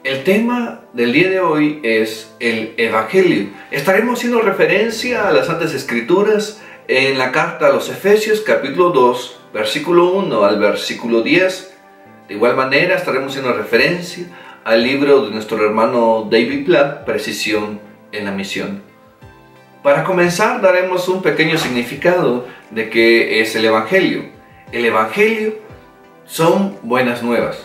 El tema del día de hoy es el Evangelio. Estaremos haciendo referencia a las Santas Escrituras en la carta a los Efesios, capítulo 2, versículo 1 al versículo 10. De igual manera estaremos haciendo referencia al libro de nuestro hermano David Platt, Precisión en la Misión. Para comenzar, daremos un pequeño significado de qué es el Evangelio. El Evangelio son buenas nuevas.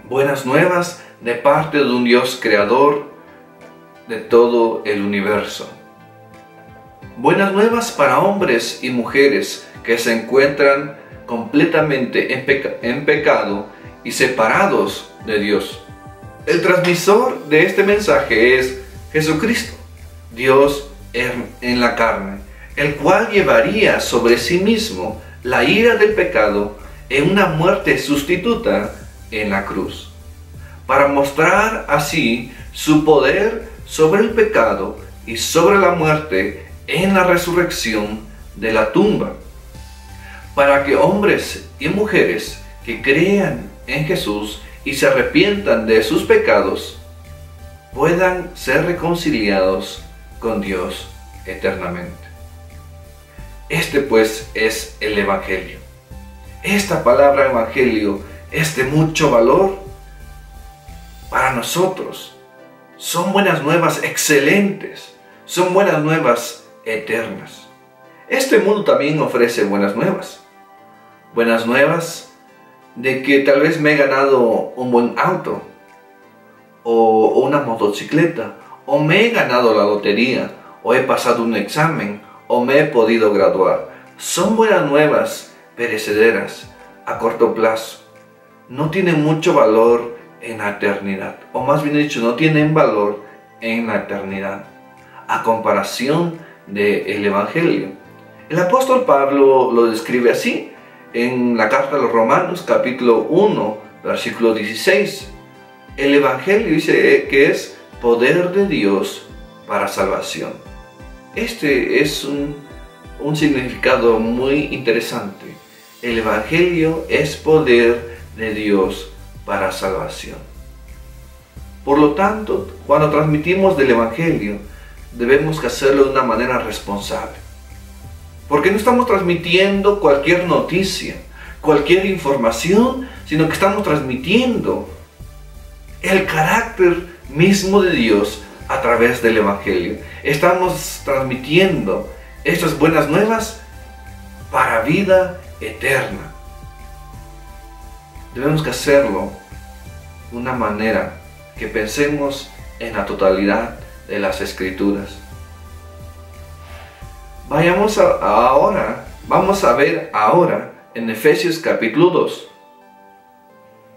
Buenas nuevas de parte de un Dios creador de todo el universo. Buenas nuevas para hombres y mujeres que se encuentran completamente en pecado y separados de Dios. El transmisor de este mensaje es Jesucristo, Dios en la carne, el cual llevaría sobre sí mismo la ira del pecado en una muerte sustituta en la cruz, para mostrar así su poder sobre el pecado y sobre la muerte en la resurrección de la tumba, para que hombres y mujeres que crean en Jesús y se arrepientan de sus pecados puedan ser reconciliados con Dios eternamente. Este pues es el Evangelio. Esta palabra Evangelio es de mucho valor para nosotros. Son buenas nuevas excelentes, son buenas nuevas eternas. Este mundo también ofrece buenas nuevas. Buenas nuevas de que tal vez me he ganado un buen auto, o una motocicleta, o me he ganado la lotería, o he pasado un examen, o me he podido graduar. Son buenas nuevas perecederas, a corto plazo. No tienen mucho valor en la eternidad, o más bien dicho, no tienen valor en la eternidad, a comparación del Evangelio. El apóstol Pablo lo describe así, en la carta a los Romanos, capítulo 1, versículo 16. El Evangelio dice que es poder de Dios para salvación. Este es un significado muy interesante. El Evangelio es poder de Dios para salvación. Por lo tanto, cuando transmitimos del Evangelio, debemos hacerlo de una manera responsable. Porque no estamos transmitiendo cualquier noticia, cualquier información, sino que estamos transmitiendo el carácter mismo de Dios a través del Evangelio. Estamos transmitiendo estas buenas nuevas para vida eterna. Debemos que hacerlo de una manera que pensemos en la totalidad de las Escrituras. Vamos a ver ahora en Efesios capítulo 2,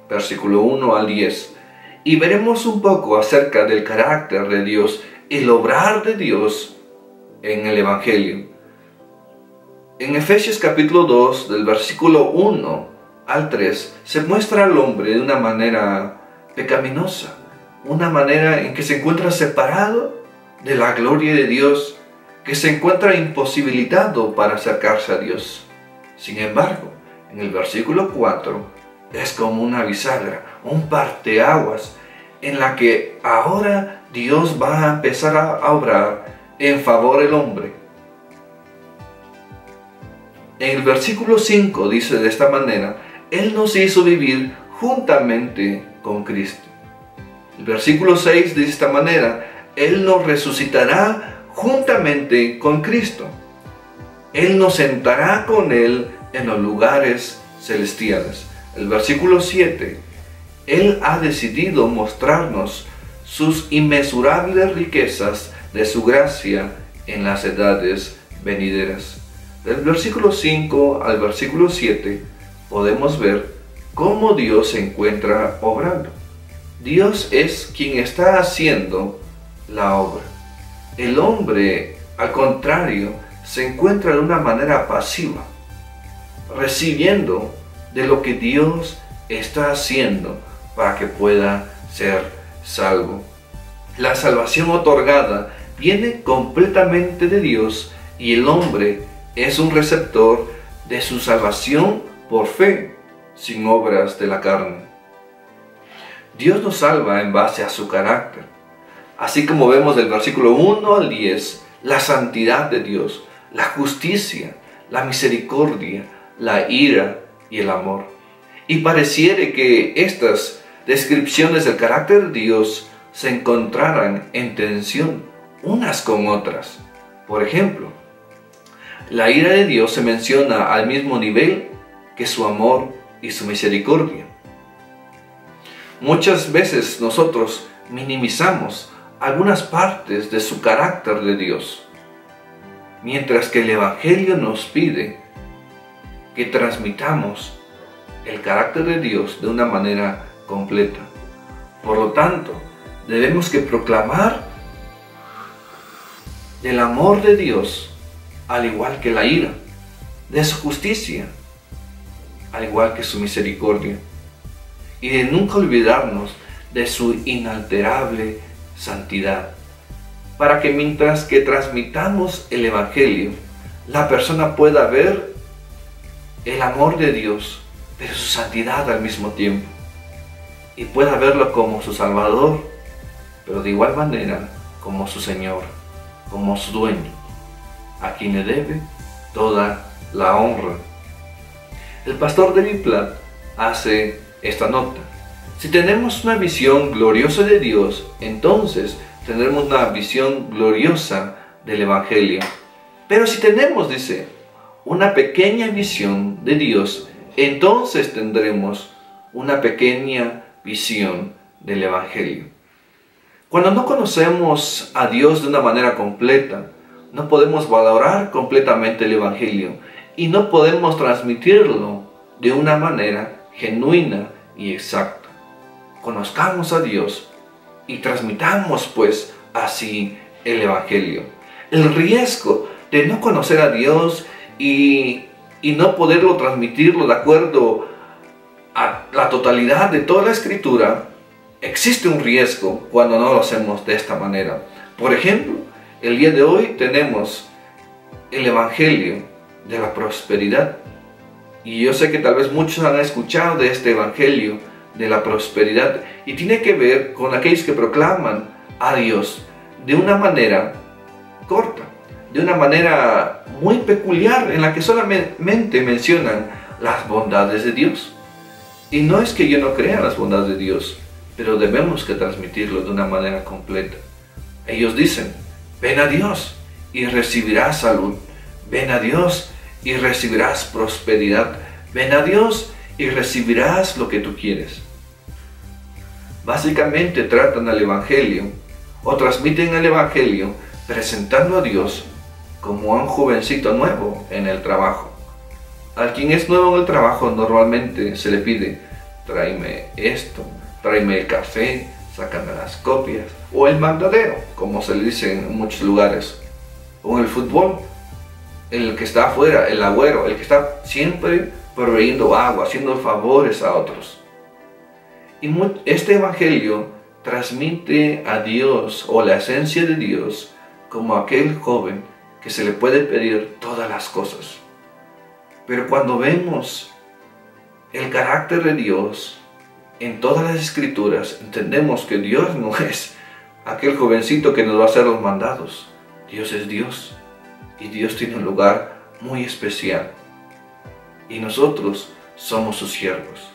versículo 1 al 10, y veremos un poco acerca del carácter de Dios y el obrar de Dios en el Evangelio. En Efesios capítulo 2, del versículo 1 al 3, se muestra al hombre de una manera pecaminosa, una manera en que se encuentra separado de la gloria de Dios, que se encuentra imposibilitado para acercarse a Dios. Sin embargo, en el versículo 4 es como una bisagra, un parteaguas, en la que ahora Dios va a empezar a obrar en favor del hombre. En el versículo 5 dice de esta manera: Él nos hizo vivir juntamente con Cristo. El versículo 6 dice de esta manera: Él nos resucitará juntamente con Cristo. Él nos sentará con Él en los lugares celestiales. El versículo 7: Él ha decidido mostrarnos sus inmensurables riquezas de su gracia en las edades venideras. Del versículo 5 al versículo 7 podemos ver cómo Dios se encuentra obrando. Dios es quien está haciendo la obra. El hombre, al contrario, se encuentra de una manera pasiva, recibiendo de lo que Dios está haciendo para que pueda ser salvo. La salvación otorgada viene completamente de Dios y el hombre es un receptor de su salvación por fe, sin obras de la carne. Dios nos salva en base a su carácter. Así como vemos del versículo 1 al 10, la santidad de Dios, la justicia, la misericordia, la ira y el amor. Y pareciere que estas descripciones del carácter de Dios se encontraran en tensión unas con otras. Por ejemplo, la ira de Dios se menciona al mismo nivel que su amor y su misericordia. Muchas veces nosotros minimizamos algunas partes de su carácter de Dios, mientras que el Evangelio nos pide que transmitamos el carácter de Dios de una manera completa. Por lo tanto, debemos que proclamar el amor de Dios, al igual que la ira, de su justicia, al igual que su misericordia, y de nunca olvidarnos de su inalterable santidad, para que mientras que transmitamos el Evangelio, la persona pueda ver el amor de Dios, pero su santidad al mismo tiempo, y pueda verlo como su Salvador, pero de igual manera como su Señor, como su dueño, a quien le debe toda la honra. El pastor David Platt hace esta nota: si tenemos una visión gloriosa de Dios, entonces tendremos una visión gloriosa del Evangelio. Pero si tenemos, dice, una pequeña visión de Dios, entonces tendremos una pequeña visión del Evangelio. Cuando no conocemos a Dios de una manera completa, no podemos valorar completamente el Evangelio y no podemos transmitirlo de una manera genuina y exacta. Conozcamos a Dios y transmitamos pues así el Evangelio. El riesgo de no conocer a Dios y no poderlo transmitirlo de acuerdo a la totalidad de toda la Escritura, existe un riesgo cuando no lo hacemos de esta manera. Por ejemplo, el día de hoy tenemos el Evangelio de la prosperidad. Y yo sé que tal vez muchos han escuchado de este Evangelio de la prosperidad, y tiene que ver con aquellos que proclaman a Dios de una manera corta, de una manera muy peculiar, en la que solamente mencionan las bondades de Dios. Y no es que yo no crea las bondades de Dios, pero debemos que transmitirlo de una manera completa. Ellos dicen: ven a Dios y recibirás salud, ven a Dios y recibirás prosperidad, ven a Dios y recibirás lo que tú quieres. Básicamente tratan al Evangelio o transmiten el Evangelio presentando a Dios como a un jovencito nuevo en el trabajo. Al quien es nuevo en el trabajo normalmente se le pide: tráeme esto, tráeme el café, sácame las copias, o el mandadero, como se le dice en muchos lugares. O en el fútbol, el que está afuera, el agüero, el que está siempre proveyendo agua, haciendo favores a otros. Y este Evangelio transmite a Dios, o la esencia de Dios, como aquel joven que se le puede pedir todas las cosas. Pero cuando vemos el carácter de Dios en todas las Escrituras, entendemos que Dios no es aquel jovencito que nos va a hacer los mandados. Dios es Dios, y Dios tiene un lugar muy especial. Y nosotros somos sus siervos,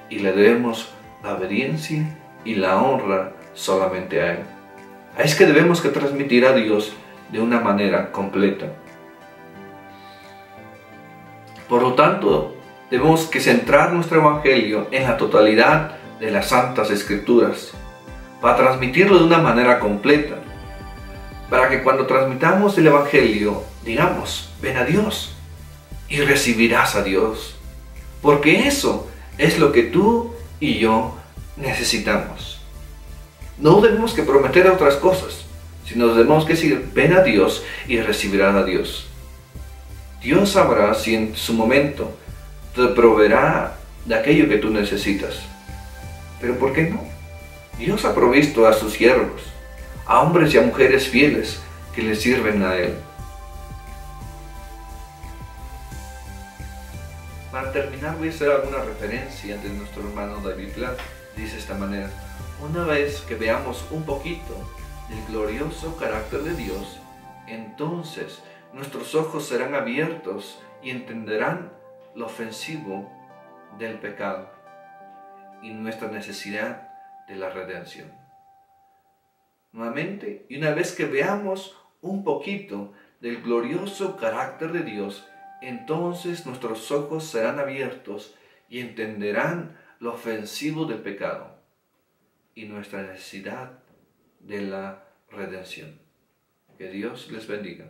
y le debemos la obediencia y la honra solamente a Él. Es que debemos que transmitir a Dios de una manera completa. Por lo tanto, debemos que centrar nuestro Evangelio en la totalidad de las Santas Escrituras, para transmitirlo de una manera completa, para que cuando transmitamos el Evangelio digamos: ven a Dios y recibirás a Dios, porque eso es lo que tú y yo necesitamos. No debemos que prometer otras cosas, sino debemos que decir: ven a Dios y recibirás a Dios. Dios sabrá si en su momento te proveerá de aquello que tú necesitas. Pero ¿por qué no? Dios ha provisto a sus siervos, a hombres y a mujeres fieles que le sirven a Él. Para terminar, voy a hacer alguna referencia de nuestro hermano David Platt. Dice de esta manera: una vez que veamos un poquito del glorioso carácter de Dios, entonces nuestros ojos serán abiertos y entenderán lo ofensivo del pecado y nuestra necesidad de la redención. Nuevamente, y una vez que veamos un poquito del glorioso carácter de Dios, entonces nuestros ojos serán abiertos y entenderán lo ofensivo del pecado y nuestra necesidad de la redención. Que Dios les bendiga.